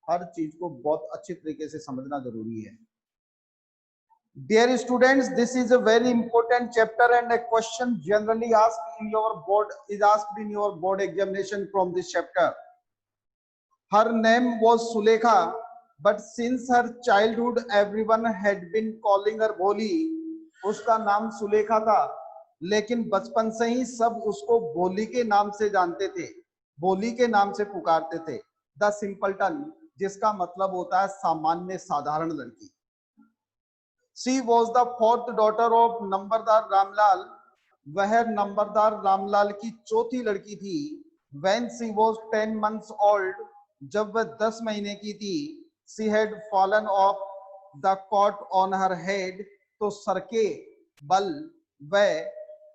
हर चीज को बहुत अच्छी तरीके से समझना जरूरी है। Dear students, this is a very important chapter and a question generally asked in your board examination from this chapter. Her name was Sulekha, but since her childhood everyone had been calling her Bholi. उसका नाम सुलेखा था, लेकिन बचपन से ही सब उसको भोली के नाम से जानते थे, भोली के नाम से पुकारते थे। द सिंपलटन, जिसका मतलब होता है सामान्य साधारण लड़की। She was the fourth daughter of नंबरदार रामलाल, वह नंबरदार रामलाल की चौथी लड़की थी। When she was 10 months old, जब वह 10 महीने की थी, she had fallen off the cot on her head, तो सर के बल वह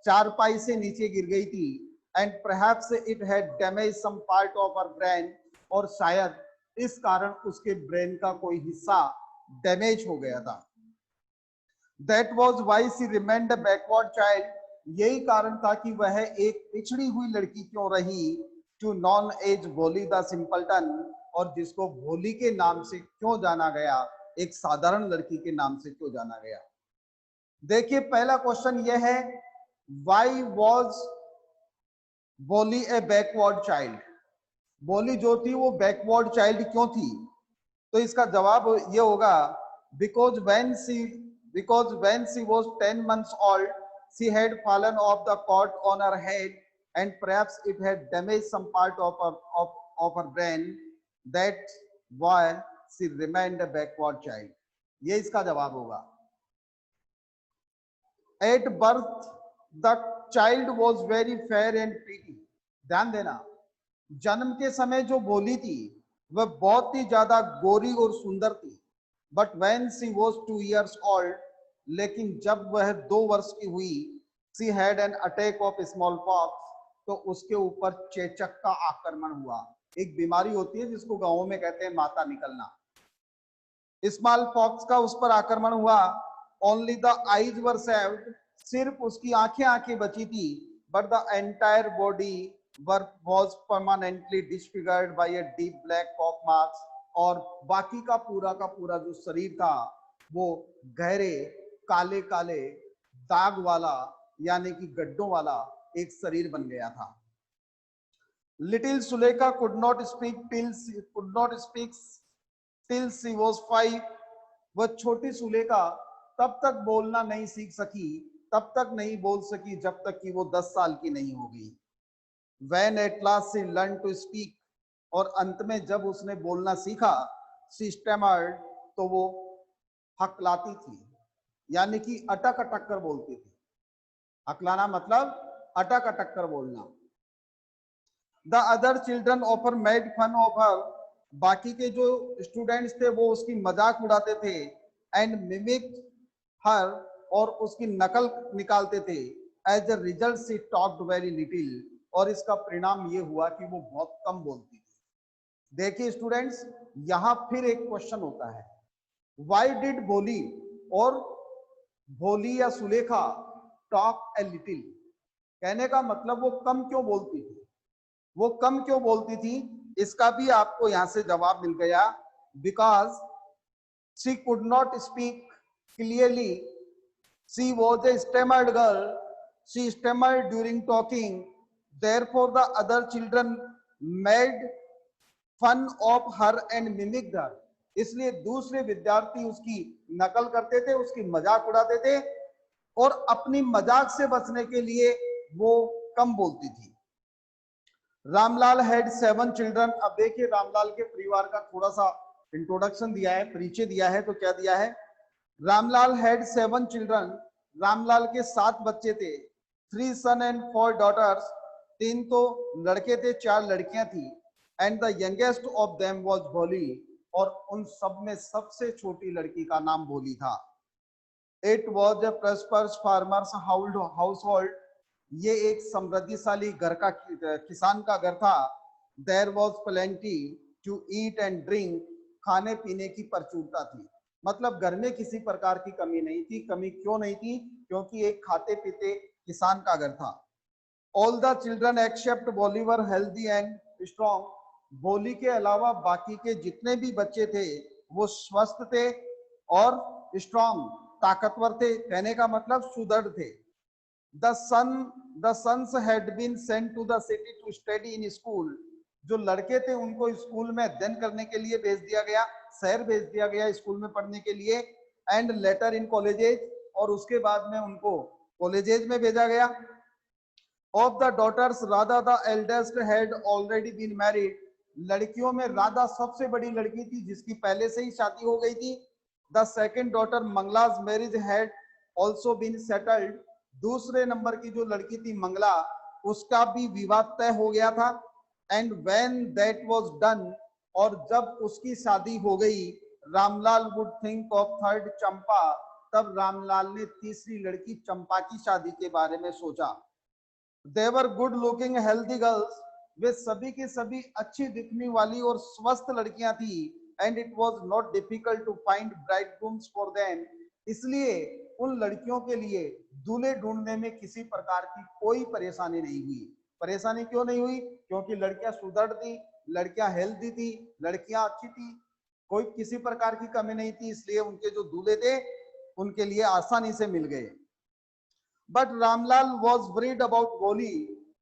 चारपाई से नीचे गिर गई थी। And perhaps it had damaged some part of her brain, और शायद इस कारण उसके ब्रेन का कोई हिस्सा डैमेज हो गया था। That was why she remained a backward child, यही कारण था कि वह एक पिछड़ी हुई लड़की क्यों रही। To known as भोली द सिंपलटन, और जिसको भोली के नाम से क्यों जाना गया, एक साधारण लड़की के नाम से क्यों जाना गया। देखिए पहला क्वेश्चन यह है, why was भोली ए बैकवर्ड चाइल्ड, भोली जो थी वो बैकवर्ड चाइल्ड क्यों थी। तो इसका जवाब ये होगा, because when she was 10 months old, she had fallen off the cot on her head, and perhaps it had damaged some part of her brain. That's why she remained a backward child. ये इसका जवाब होगा। At birth, the child was very fair and pretty. ध्यान देना, जन्म के समय जो भोली थी वह बहुत ही ज्यादा गोरी और सुंदर थी। But when she was 2 years old, लेकिन जब वह 2 वर्ष की हुई, she had an attack of smallpox, तो उसके ऊपर चेचक का आक्रमण हुआ। एक बीमारी होती है जिसको गांवों में कहते हैं माता निकलना। स्मॉल पॉक्स का उस पर आक्रमण हुआ। Only the eyes were saved, सिर्फ उसकी आंखें बची थी। But the entire body was permanently disfigured by a deep black pock marks, और बाकी का पूरा जो शरीर था वो गहरे काले काले दाग वाला, यानी कि गड्ढों वाला एक शरीर बन गया था। Little Sulekha could not speak till she was 5. वह छोटी सुलेखा तब तक बोलना नहीं सीख सकी, तब तक नहीं बोल सकी जब तक कि वो 10 साल की नहीं हो गई। When at last she learned to speak, और अंत में जब उसने बोलना सीखा, she stammered, तो वो हकलाती थी, यानी कि अटक अटक कर बोलती थी। हकलाना मतलब अटक अटक कर बोलना। The other children often made fun of her, बाकी के जो स्टूडेंट्स थे वो उसकी मजाक उड़ाते थे। And mimicked her, और उसकी नकल निकालते थे। As a result she talked very little, और इसका परिणाम ये हुआ कि वो बहुत कम बोलती थी। देखिए स्टूडेंट्स, यहां फिर एक क्वेश्चन होता है, व्हाई डिड भोली, और भोली या सुलेखा टॉक ए लिटिल, कहने का मतलब वो कम क्यों बोलती थी। वो कम क्यों बोलती थी, इसका भी आपको यहां से जवाब मिल गया। Because she could not speak clearly, she was a stammered girl, she stammered during talking, therefore the other children made fun of her and mimicked her, इसलिए दूसरे विद्यार्थी उसकी नकल करते थे, उसकी मजाक उड़ाते थे, और अपनी मजाक से बचने के लिए वो कम बोलती थी। Ramlal had 7 children. अब देखिए रामलाल के परिवार का थोड़ा सा इंट्रोडक्शन दिया है, परिचय दिया है, तो क्या दिया है, रामलाल हैड 7 चिल्ड्रन, रामलाल के 7 बच्चे थे। 3 सन एंड 4 डॉटर्स, 3 तो लड़के थे, 4 लड़कियां थी। And the youngest of them was भोली, और उन सब में सबसे छोटी लड़की का नाम भोली था। It was a prosperous farmer's household, ये एक समृद्धिशाली घर का किसान का घर था। There was plenty to eat and drink, खाने पीने की प्रचुरता थी, मतलब घर में किसी प्रकार की कमी नहीं थी। कमी क्यों नहीं थी, क्योंकि एक खाते पीते किसान का घर था। ऑल द चिल्ड्रन एक्सेप्ट भोली वर हेल्दी एंड स्ट्रॉन्ग, बोली के अलावा बाकी के जितने भी बच्चे थे वो स्वस्थ थे और स्ट्रांग, ताकतवर थे। कहने का मतलब सुदृढ़ थे। The sons had been sent to the city to study in school. जो लड़के थे उनको स्कूल में अध्ययन करने के लिए भेज दिया गया, शहर भेज दिया गया स्कूल में पढ़ने के लिए। एंड लेटर इन कॉलेजेस, और उसके बाद में उनको कॉलेजेस में भेजा गया। Of the daughters Radha the eldest had already been married. लड़कियों में राधा सबसे बड़ी लड़की थी जिसकी पहले से ही शादी हो गई थी। The second daughter Mangala's marriage had also been settled. दूसरे नंबर की जो लड़की थी मंगला, उसका भी विवाह तय हो गया था। And when that was done, और जब उसकी शादी हो गई, Ramlal would think of third Champa. तब रामलाल ने तीसरी लड़की चंपा की शादी के बारे में सोचा। They were good looking healthy girls. वे सभी की सभी अच्छी दिखने वाली और स्वस्थ लड़कियां थी। And it was not difficult to find bridegrooms for them. इसलिए उन लड़कियों के लिए दूल्हे ढूंढने में किसी प्रकार की कोई परेशानी नहीं हुई। परेशानी क्यों नहीं हुई? क्योंकि लड़कियां सुदृढ़ थी, लड़कियां हेल्दी थी, लड़कियां अच्छी थी, कोई किसी प्रकार की कमी नहीं थी। इसलिए उनके जो दूल्हे थे उनके लिए आसानी से मिल गए। But Ramlal was worried about बोली।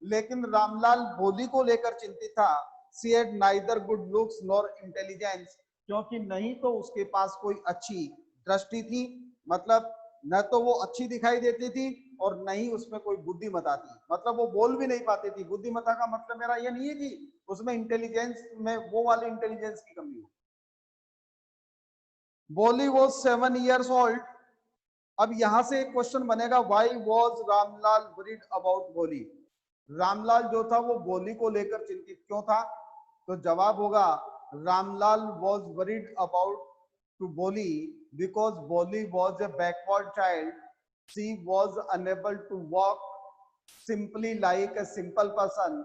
लेकिन रामलाल बोली को लेकर चिंतित था। She had neither good looks nor intelligence. क्योंकि नहीं तो उसके पास कोई अच्छी दृष्टि थी, मतलब न तो वो अच्छी दिखाई देती थी और न ही उसमें कोई बुद्धिमता थी, मतलब वो बोल भी नहीं पाती थी। बुद्धिमता का मतलब मेरा ये नहीं है कि उसमें इंटेलिजेंस में वो वाली इंटेलिजेंस की कमी हो। बोली वॉज 7 years old। अब यहां से एक क्वेश्चन बनेगा, why was Ramlal worried about बोली। रामलाल जो था वो बोली को लेकर चिंतित क्यों था? तो जवाब होगा, Ramlal was worried about to Bholi because Bholi was a backward child. She was unable to walk simply like a simple person.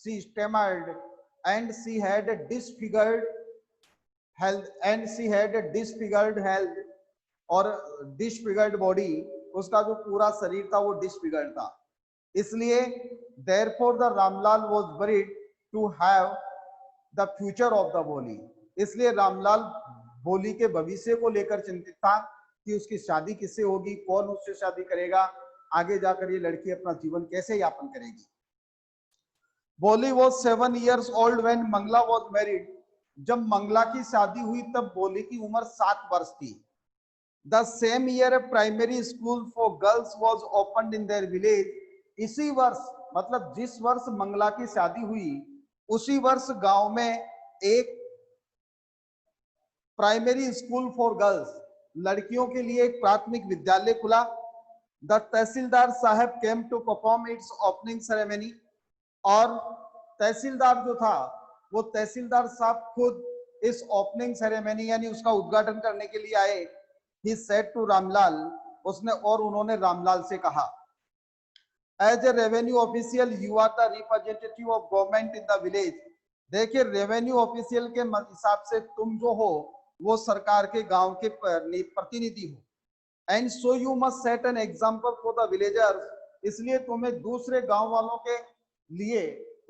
She stammered and she had a disfigured health, और डिसफिगर्ड बॉडी। उसका जो पूरा शरीर था वो डिसफिगर्ड था। इसलिए therefore the Ramlal was worried to have the future of the बोली। इसलिए रामलाल बोली के भविष्य को लेकर चिंतित था कि उसकी शादी किससे होगी, कौन उससे शादी करेगा, आगे जाकर ये लड़की अपना जीवन कैसे यापन करेगी। बोली was 7 years old when Mangla was married। जब मंगला की शादी हुई तब बोली की उम्र 7 वर्ष थी। The same year a primary school for girls was opened in their village। इसी वर्ष, मतलब जिस वर्ष मंगला की शादी हुई उसी वर्ष गांव में एक प्राइमरी स्कूल फॉर गर्ल्स, लड़कियों के लिए एक प्राथमिक विद्यालय खुला। The tehsildar sahib came to perform its opening ceremony. और तहसीलदार जो था वो तहसीलदार साहब खुद इस ओपनिंग सेरेमनी यानी उसका उद्घाटन करने के लिए आए। He said to रामलाल, उसने और उन्होंने रामलाल से कहा, as a revenue official you are the representative of government in the village. देखिए रेवेन्यू ऑफिशियल के हिसाब से तुम जो हो वो सरकार के गांव के प्रतिनिधि हो। And so you must set an example for the villagers. इसलिए तुम्हें दूसरे गांव वालों के लिए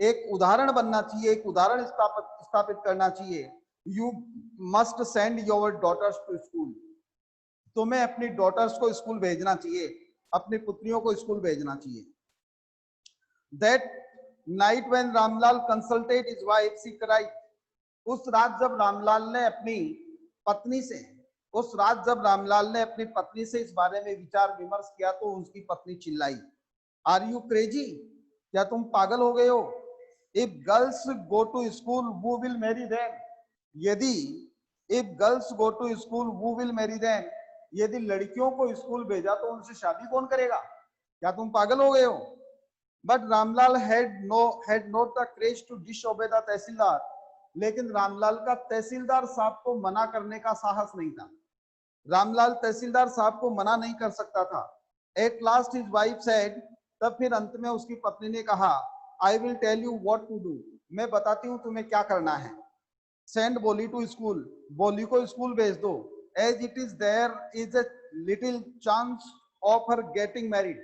एक उदाहरण बनना चाहिए, एक उदाहरण स्थापित करना चाहिए। You must send your daughters to school. तुम्हें अपनी डॉटर्स को स्कूल भेजना चाहिए, अपनी पुत्रियों को स्कूल भेजना चाहिए। That night when Ramlal consulted his wife, she cried। उस रात जब रामलाल ने अपनी पत्नी से इस बारे में विचार विमर्श किया तो उसकी पत्नी चिल्लाई, आर यू क्रेजी? क्या तुम पागल हो गए हो? If girls go to school who will marry them। यदि if girls go to school who will marry them, यदि लड़कियों को स्कूल भेजा तो उनसे शादी कौन करेगा? क्या तुम पागल हो गए हो? But Ramlal had not the courage to disobey the तहसीलदार। लेकिन रामलाल का तहसीलदार साहब को मना करने का साहस नहीं था। रामलाल तहसीलदार साहब को मना नहीं कर सकता था। At last his wife said, तब फिर अंत में उसकी पत्नी ने कहा, I will tell you what to do। मैं बताती हूँ तुम्हें क्या करना है। Send बोली टू स्कूल। बोली को स्कूल भेज दो। As it is there is a little chance of her getting married।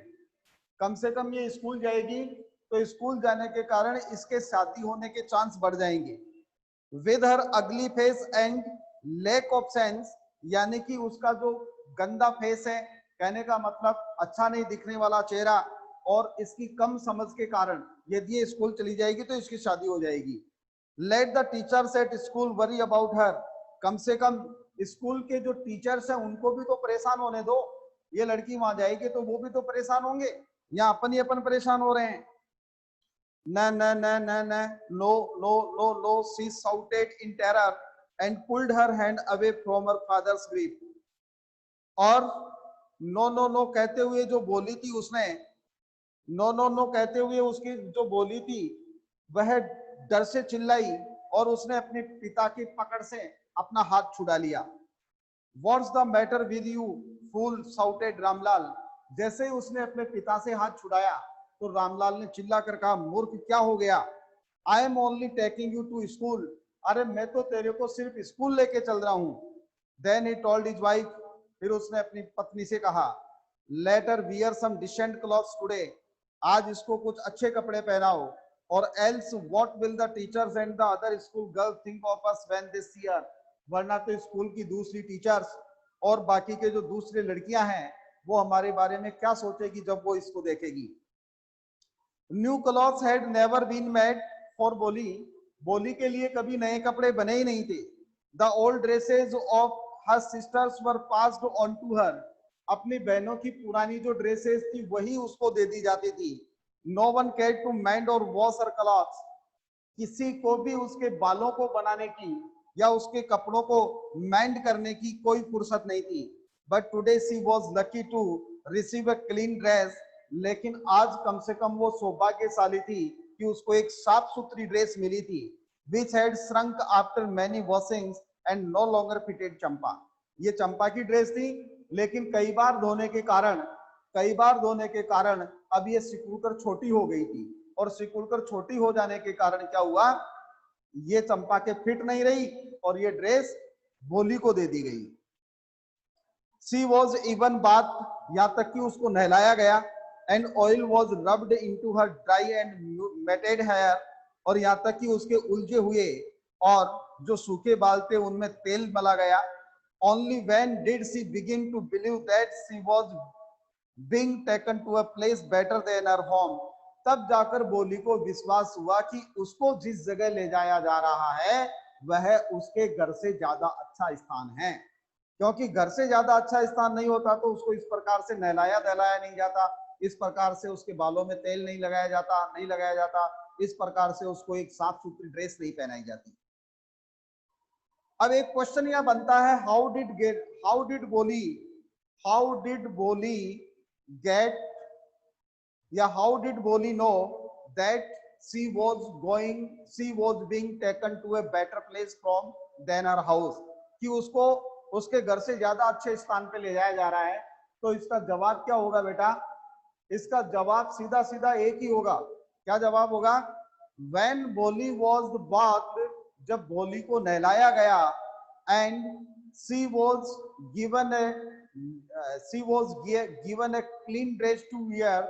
कम से कम ये स्कूल जाएगी तो स्कूल जाने के कारण इसके शादी होने के चांस बढ़ जाएंगे। With her ugly face and lack of sense, यानी कि उसका जो गंदा फेस है, कहने का मतलब अच्छा नहीं दिखने वाला चेहरा, और इसकी कम समझ के कारण यदि ये स्कूल चली जाएगी तो इसकी शादी हो जाएगी। Let the teachers at school worry about her, कम से कम स्कूल के जो टीचर्स हैं उनको भी तो परेशान होने दो, ये लड़की वहां जाएगी तो वो भी तो परेशान होंगे, या अपन ही अपन परेशान हो रहे हैं। न न न न न no no no no, she shouted in terror and pulled her hand away from her father's grip। और नो नो नो कहते हुए जो बोली थी उसने, नो नो नो कहते हुए उसकी जो बोली थी वह डर से चिल्लाई, और उसने अपने पिता की पकड़ से अपना हाथ छुड़ा लिया। What's the matter with you, fool? shouted Ramlal. जैसे ही उसने अपने पिता से हाथ छुड़ाया तो रामलाल ने चिल्ला कर कहा, मूर्ख क्या हो गया? I am only taking you to school, अरे मैं तो तेरे को सिर्फ स्कूल लेके चल रहा हूं। Then he told his wife, फिर उसने अपनी पत्नी से कहा, let her wear some decent clothes today, आज इसको कुछ अच्छे कपड़े पहनाओ, or else what will the teachers and the other school girls think of us when they see us, वरना तो स्कूल की दूसरी टीचर्स और बाकी के जो दूसरी लड़कियां हैं वो हमारे बारे में क्या सोचेगी जब वो इसको देखेगी। New clothes had never been made for Bholi, Bholi के लिए कभी नए कपड़े बने ही नहीं थे। The old dresses of her sisters were passed on to her, अपनी बहनों की पुरानी जो ड्रेसेस थी वही उसको दे दी जाती थी। No one care to mend or wash her clothes, किसी को भी उसके बालों को बनाने की या उसके कपड़ों को मेंड करने की कोई फुर्सत नहीं थी। But today she was lucky to receive a clean dress, लेकिन आज कम से कम वो सौभाग्यशाली थी कि उसको एक साफ सुथरी ड्रेस मिली थी। Which had shrunk after many washings and no longer fitted Champa, ये चंपा की ड्रेस थी लेकिन कई बार धोने के कारण अब ये सिकुड़कर छोटी हो गई थी, और सिकुड़कर छोटी हो जाने के कारण क्या हुआ, ये चंपा के फिट नहीं रही और ये ड्रेस भोली को दे दी गई। शी वॉज इवन बाथ, यहाँ तक कि उसको नहलाया गया, and oil was rubbed into her dry and matted hair, और यहाँ तक कि उसके उलझे हुए और जो सूखे बाल थे उनमें तेल मला गया। Only when did she begin to believe that she was being taken to a place better than her home, तब जाकर बोली को विश्वास हुआ कि उसको जिस जगह ले जाया जा रहा है वह उसके घर से ज्यादा अच्छा स्थान है, क्योंकि घर से ज्यादा अच्छा स्थान नहीं होता तो उसको इस प्रकार से नहलाया दहलाया नहीं जाता, इस प्रकार से उसके बालों में तेल नहीं लगाया जाता, इस प्रकार से उसको एक साफ सुथरी ड्रेस नहीं पहनाई जाती। अब एक क्वेश्चन यह बनता है, हाउ डिड बोली get, या how did Boli know that she was being taken to a better place from than her house, कि उसको उसके घर से ज्यादा अच्छे स्थान पे ले जाया जा रहा है। तो इसका जवाब क्या होगा बेटा? इसका जवाब सीधा सीधा एक ही होगा। क्या जवाब होगा? when Boli was bathed, जब भोली को नहलाया गया, and she was given a clean dress to wear,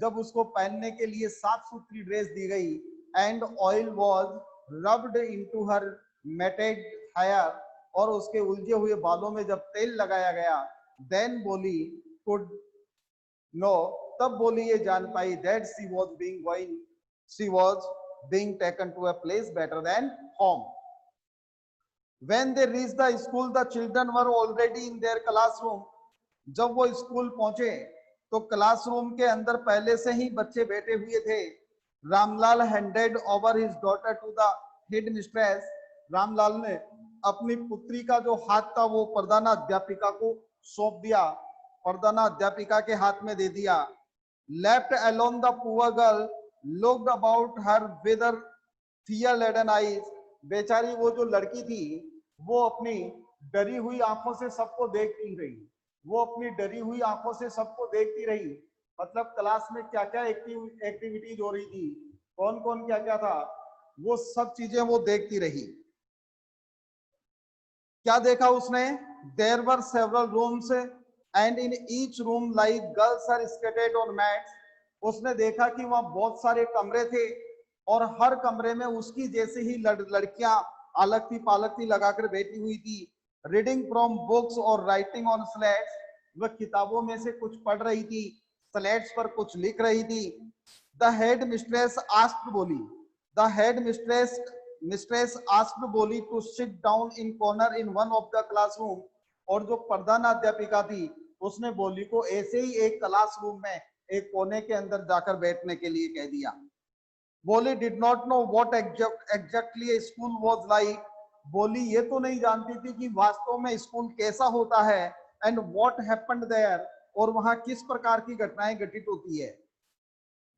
जब उसको पहनने के लिए साफ सुथरी ड्रेस दी गई, and oil was rubbed into her matted hair, और उसके उलझे हुए बालों में जब तेल लगाया गया, then बोली could know, तब बोली ये जान पाई that she was being taken to a place better than home। When they reached the school, the children were already in their classroom, जब वो स्कूल पहुंचे तो क्लासरूम के अंदर पहले से ही बच्चे बैठे हुए थे। Ramlal handed over his daughter to the head mistress, Ramlal ने अपनी पुत्री का जो हाथ था वो प्रधान अध्यापिका को सौंप दिया, प्रधान अध्यापिका के हाथ में दे दिया। Left alone the poor girl looked about her with fear laden eyes, बेचारी वो जो लड़की थी वो अपनी डरी हुई आंखों से सबको देखती रही, मतलब क्लास में क्या क्या एक्टिविटीज हो रही थी, कौन कौन क्या क्या था, वो सब चीजें वो देखती रही। क्या देखा उसने? There were several rooms and in each room like girls are scattered on mats, उसने देखा कि वहां बहुत सारे कमरे थे और हर कमरे में उसकी जैसे ही लड़कियां आलक थी पालक थी लगाकर बैठी हुई थी। रीडिंग फ्रॉम बुक्स और राइटिंग ऑन स्लेट्स, वह किताबों में से कुछ पढ़ रही थी, स्लेट्स पर कुछ लिख रही थी। The head mistress asked Bholi, the head mistress asked Bholi to sit down in corner in one of the classroom, और जो प्रधानाध्यापिका थी उसने बोली को ऐसे ही एक क्लासरूम में एक कोने के अंदर जाकर बैठने के लिए कह दिया। बोली did not know what exactly school was like, बोली ये तो नहीं जानती थी कि वास्तव में स्कूल कैसा होता है, एंड व्हाट हैपेंड देयर, और वहां किस प्रकार की घटनाएं घटित होती है।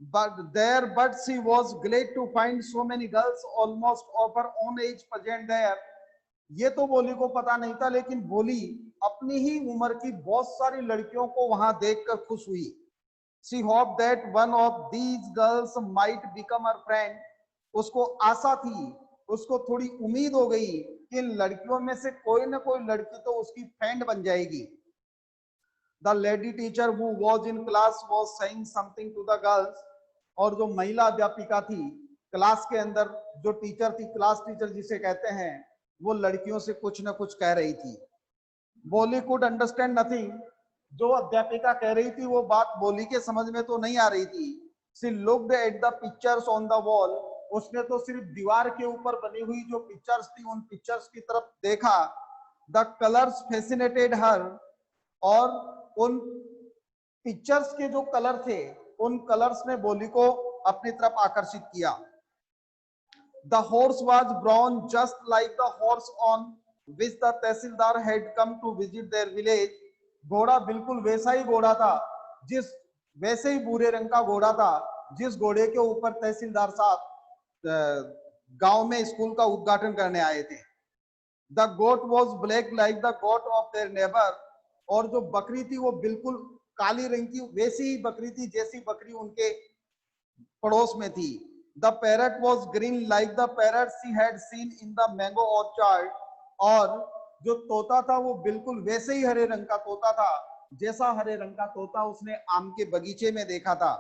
But she was glad to find so many girls almost of her own age present there. ये तो बोली को पता नहीं था, लेकिन बोली अपनी ही उम्र की बहुत सारी लड़कियों को वहां देखकर खुश हुई। She hoped that one of these girls might become her friend. उसको आशा थी, उसको थोड़ी उम्मीद हो गई कि इन लड़कियों में से कोई ना कोई लड़की तो उसकी फ्रेंड बन जाएगी। The lady teacher who was in class was saying something to the girls, और जो महिला अध्यापिका थी क्लास के अंदर, जो टीचर थी, क्लास टीचर जिसे कहते हैं, वो लड़कियों से कुछ ना कुछ कह रही थी। बोली कुड अंडरस्टैंड नथिंग, जो अध्यापिका कह रही थी वो बात बोली के समझ में तो नहीं आ रही थी। She looked at the pictures on the wall, उसने तो सिर्फ दीवार के ऊपर बनी हुई जो पिक्चर्स थी उन पिक्चर्स की तरफ देखा। द कलर्स फैसिनेटेड हर, और उन पिक्चर्स के जो कलर थे उन कलर्स ने बोली को अपनी तरफ आकर्षित किया। The horse was brown just like the horse on which the tehsildar had come to visit their village. घोड़ा बिल्कुल वैसा ही घोड़ा था, वैसे ही भूरे रंग का घोड़ा था जिस घोड़े के ऊपर तहसीलदार साहब गांव में स्कूल का उद्घाटन करने आए थे। The goat was black like the goat of their neighbor, और जो बकरी थी वो बिल्कुल काली रंग की वैसी ही बकरी थी जैसी बकरी उनके पड़ोस में थी। The parrot was green like the parrot she had seen in the mango orchard, और जो तोता था वो बिल्कुल वैसे ही हरे रंग का तोता था जैसा हरे रंग का तोता उसने आम के बगीचे में देखा था।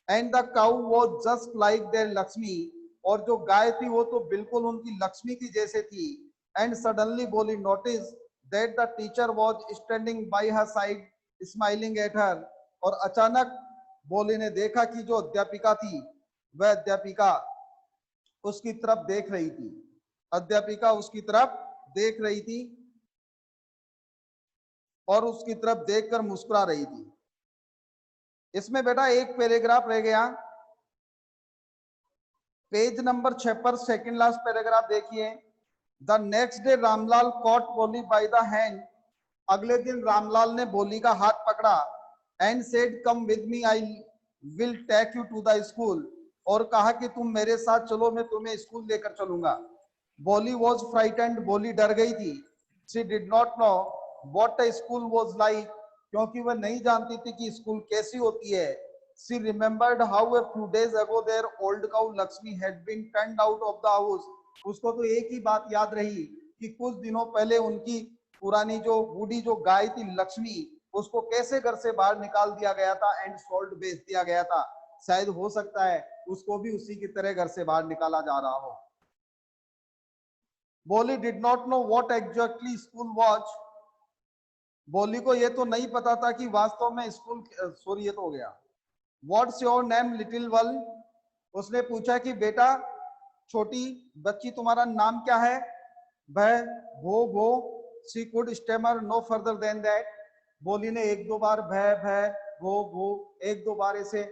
And the cow was just like their Lakshmi, और जो गाय थी वो तो बिल्कुल उनकी लक्ष्मी की जैसे थी। And suddenly बोली noticed that the teacher was standing by her side smiling at her, और अचानक बोली ने देखा कि जो अध्यापिका थी वह अध्यापिका उसकी तरफ देख रही थी, अध्यापिका उसकी तरफ देख रही थी और उसकी तरफ देखकर मुस्कुरा रही थी। इसमें बेटा एक पैराग्राफ रह गया, पेज नंबर 6 पर सेकंड लास्ट पैराग्राफ देखिए। The next day Ramlal caught Bholi by the hand, अगले दिन रामलाल ने बोली का हाथ पकड़ा। And said come with me I will take you to the school, और कहा कि तुम मेरे साथ चलो मैं तुम्हें स्कूल लेकर चलूंगा। बोली वॉज फ्राइटेंड, बोली डर गई थी। She did not know what the school was like, क्योंकि वह नहीं जानती थी कि स्कूल कैसी होती है। She remembered how a few days ago their old cow Lakshmi had been turned out of the house, उसको तो एक ही बात याद रही कि कुछ दिनों पहले उनकी पुरानी जो बूढ़ी जो गाय थी लक्ष्मी, उसको कैसे घर से बाहर निकाल दिया गया था एंड सोल्ड बेच दिया गया था। शायद हो सकता है उसको भी उसी की तरह घर से बाहर निकाला जा रहा हो। बोली did not know what exactly school was, बोली को ये तो नहीं पता था कि वास्तव में स्कूल, सॉरी ये तो हो गया। What's your name little one, उसने पूछा कि बेटा छोटी बच्ची तुम्हारा नाम क्या है। वह भो she could stammer no further than that, Bholi ने एक दो बार भय भो एक दो बार ऐसे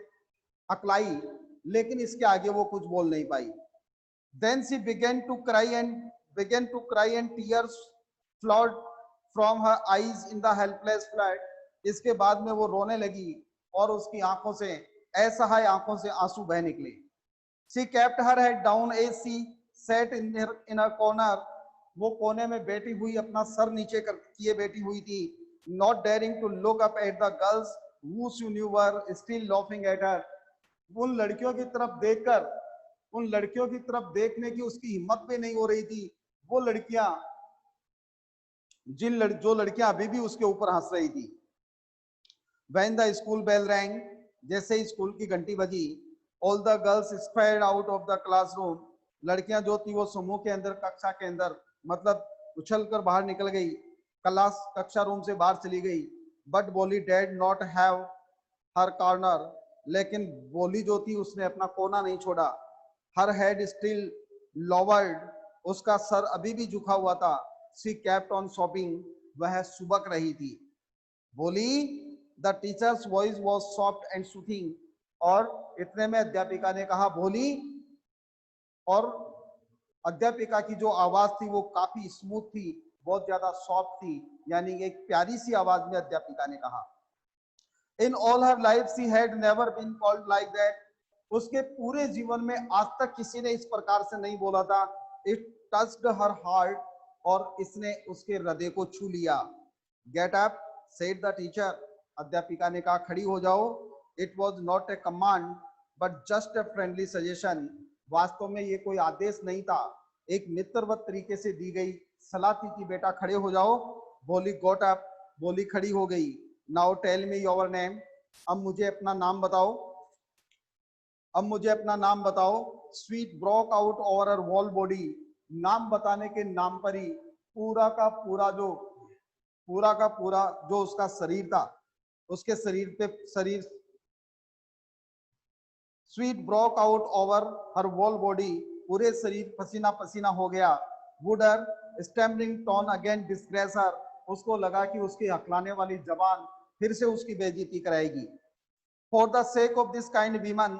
अकलाई, लेकिन इसके आगे वो कुछ बोल नहीं पाई। Then she began to cry and tears flowed from her eyes in the helpless flood. इसके बाद में वो रोने लगी और उसकी आंखों से असहाय आंखों से आंसू बह निकले। She kept her head down as she sat in a corner. वो कोने में बैठी हुई अपना सर नीचे किए बैठी हुई थी। Not daring to look up at the girls who she knew were still laughing at her. उन लड़कियों की तरफ देखकर, उन लड़कियों की तरफ देखने की उसकी हिम्मत भी नहीं हो रही थी। वो लड़कियां जो लड़कियां अभी भी उसके ऊपर हंस रही थी। When the school bell rang, जैसे ही स्कूल की घंटी बजी, all the girls spread out of the classroom, लड़कियां जो थी वो समूह के अंदर, कक्षा के अंदर, मतलब उछल कर बाहर निकल गई, क्लास कक्षा रूम से बाहर चली गई। बट बोली did not have her corner, लेकिन बोली जो थी उसने अपना कोना नहीं छोड़ा। हर हेड स्टिल लोवर्ड, उसका सर अभी भी झुका हुआ था। सी केप्ट ऑन शॉपिंग, वह सुबक रही थी। बोली the teachers voice was soft and soothing, और इतने में अध्यापिका ने कहा बोली, और अध्यापिका की जो आवाज थी वो काफी स्मूथ थी, बहुत ज्यादा सॉफ्ट थी, यानी एक प्यारी सी आवाज में अध्यापिका ने कहा। In all her life she had never been called like that, उसके पूरे जीवन में आज तक किसी ने इस प्रकार से नहीं बोला था। इट टच्ड हर हार्ट, और इसने उसके हृदय को छू लिया। Get up said the teacher, अध्यापिका ने कहा खड़ी हो जाओ। It was not a command but just a friendly suggestion, वास्तव में ये कोई आदेश नहीं था, एक मित्रवत तरीके से दी गई सलाह थी कि बेटा खड़े हो जाओ। बोली गोट अप, बोली खड़ी हो गई। Now tell me your name, अब मुझे अपना नाम बताओ, अब मुझे अपना नाम बताओ। Sweat broke out over her whole body, नाम बताने के नाम पर ही पूरा का पूरा जो उसका शरीर था, उसके शरीर sweat broke out over her whole body, पूरे शरीर पसीना पसीना हो गया। Would her stumbling tone again disgrace her, उसको लगा कि उसकी हकलाने वाली जबान फिर से उसकी बेइज्जती कराएगी। For the sake of this kind women,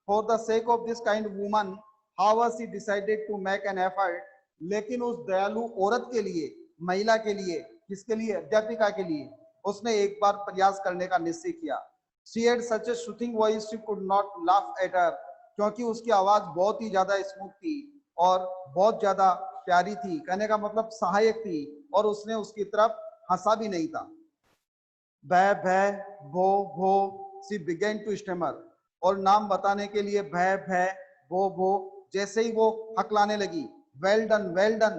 for the sake of this kind woman, how she decided to make an effort, लेकिन उस दयालु औरत के लिए, महिला के लिए, किसके लिए, अध्यापिका के लिए, उसने एक बार प्रयास करने का निश्चय किया। She had such a soothing voice she could not laugh at her, क्योंकि उसकी आवाज बहुत ही ज्यादा स्मूथ थी और बहुत ज्यादा प्यारी थी, कहने का मतलब सहायक थी, और उसने उसकी तरफ हंसा भी नहीं था। भय भय भो भो, सी बिगेन टू स्टेमर, और नाम बताने के लिए भय भय भो भो, जैसे ही वो हकलाने लगी। Well done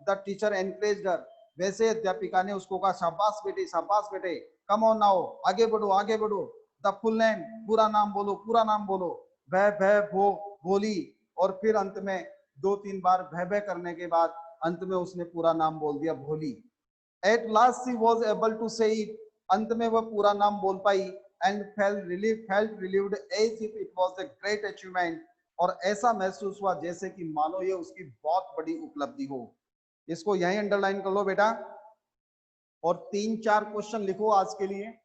the teacher encouraged her, वैसे अध्यापिका ने उसको कहा शाबाश बेटे, कम ऑन नाउ, आगे बढ़ो आगे बढ़ो। द फुल नेम, पूरा नाम बोलो, पूरा नाम बोलो। भय भय भो बोली, और फिर अंत में 2-3 बार भय भय करने के बाद अंत में उसने पूरा नाम बोल दिया, Bholi. At last she was able to say it, अंत में वह पूरा नाम बोल पाई। And felt relieved as if it was a great achievement, और ऐसा महसूस हुआ जैसे कि मानो ये उसकी बहुत बड़ी उपलब्धि हो। इसको यहीं अंडरलाइन कर लो बेटा, और 3-4 क्वेश्चन लिखो आज के लिए।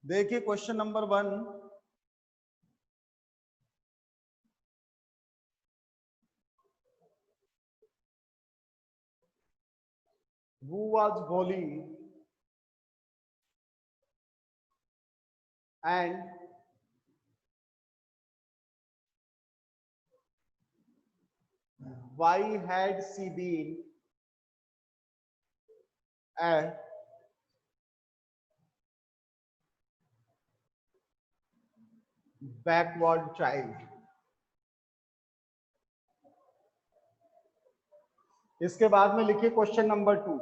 देखिए question number 1, who was Boli and why had she been a backward child। इसके बाद में लिखिए question number 2,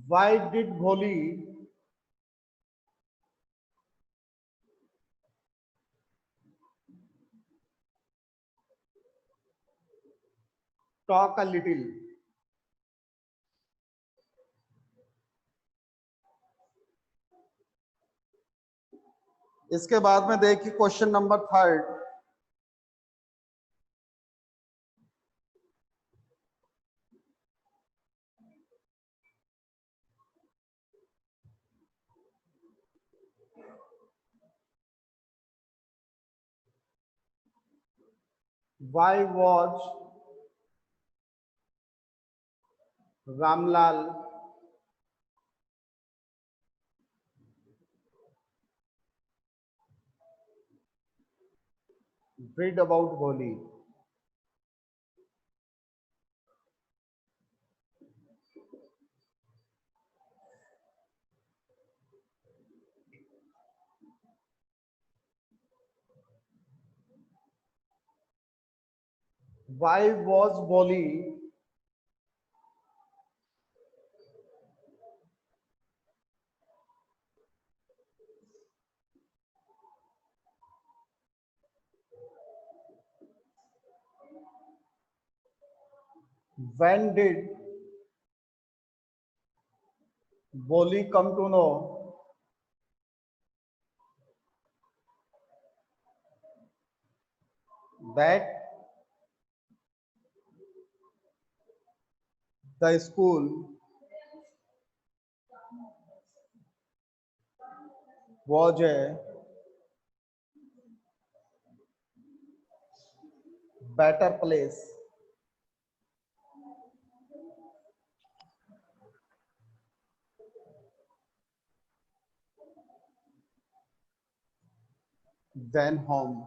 why did Bholi talk a little। इसके बाद में देखिए question number 3, why was Ramlal Read about Holi. Why was Holi when did Holi come to know that the school was a better place than home?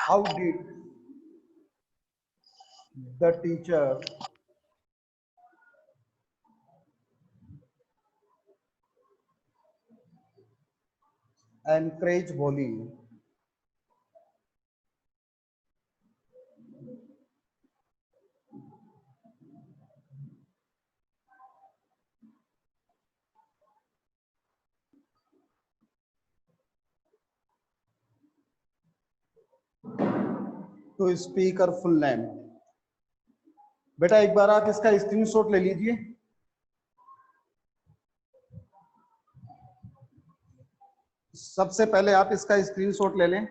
How did the teacher encourage Holi to speak her full name? बेटा एक बार आप इसका screenshot ले लीजिए. सबसे पहले आप इसका स्क्रीनशॉट ले लें.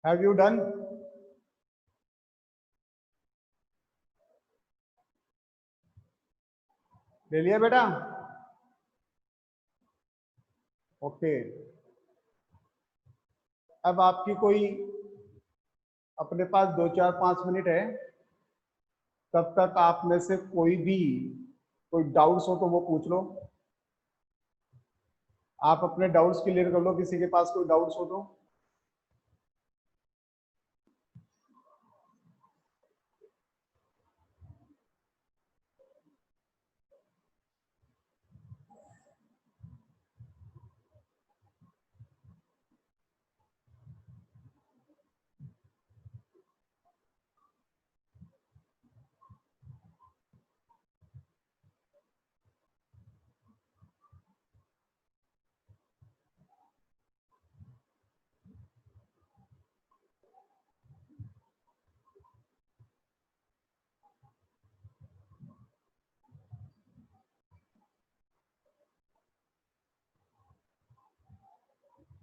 Have you done? ले लिया बेटा? ओके. अब आपकी कोई अपने पास 2-4-5 मिनट है. तब तक आप में से कोई डाउट्स हो तो वो पूछ लो. आप अपने डाउट्स क्लियर कर लो. किसी के पास कोई डाउट्स हो तो.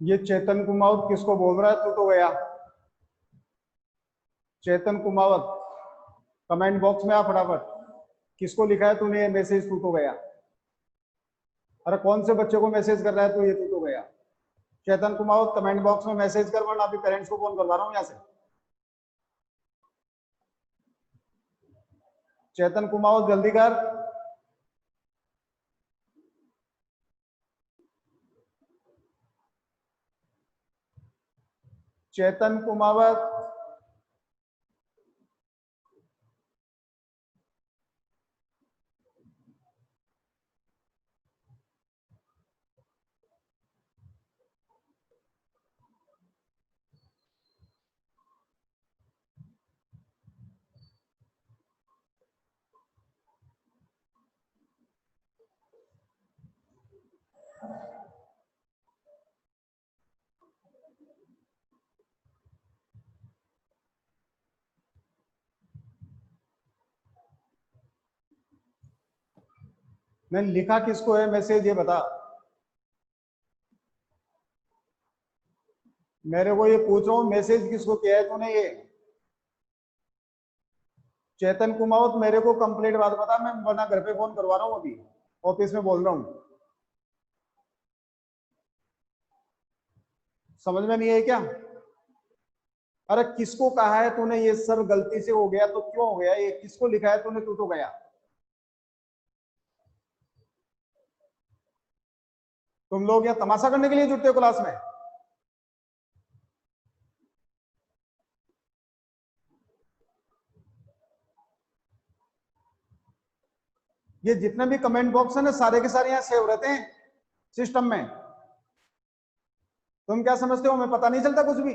ये चेतन कुमावत किसको बोल रहा है? तू तो गया. चेतन कुमावत कमेंट बॉक्स में आ फटाफट. किसको लिखा है तूने ये मैसेज? तू तो गया. अरे कौन से बच्चे को मैसेज कर रहा है तू? ये तू तो गया. चेतन कुमावत कमेंट बॉक्स में मैसेज कर, वरना अभी पेरेंट्स को फोन करवा रहा हूं यहां से. चेतन कुमावत जल्दी कर. चेतन कुमावत. मैंने लिखा किसको है मैसेज, ये बता। मेरे को ये पूछ रहा हूँ मैसेज किसको किया है तूने ये। चेतन कुमावत, मेरे को कंप्लीट बात बता, मैं वरना घर पे फोन करवा रहा हूँ, अभी ऑफिस में बोल रहा हूँ। समझ में नहीं है क्या? अरे किसको कहा है तूने ये सर, गलती से हो गया तो क्यों हो गया, ये किसको लिखा है तूने, तू तो गया। तुम लोग यहाँ तमाशा करने के लिए जुटते हो क्लास में। ये जितने भी कमेंट बॉक्स है ना, सारे के सारे यहाँ सेव रहते हैं सिस्टम में। तुम क्या समझते हो हमें पता नहीं चलता कुछ भी?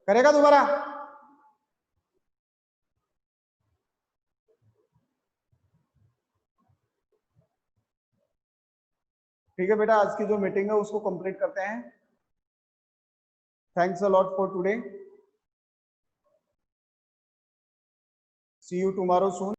करेगा दोबारा? ठीक है बेटा, आज की जो मीटिंग है उसको कंप्लीट करते हैं। Thanks a lot for today, see you tomorrow soon.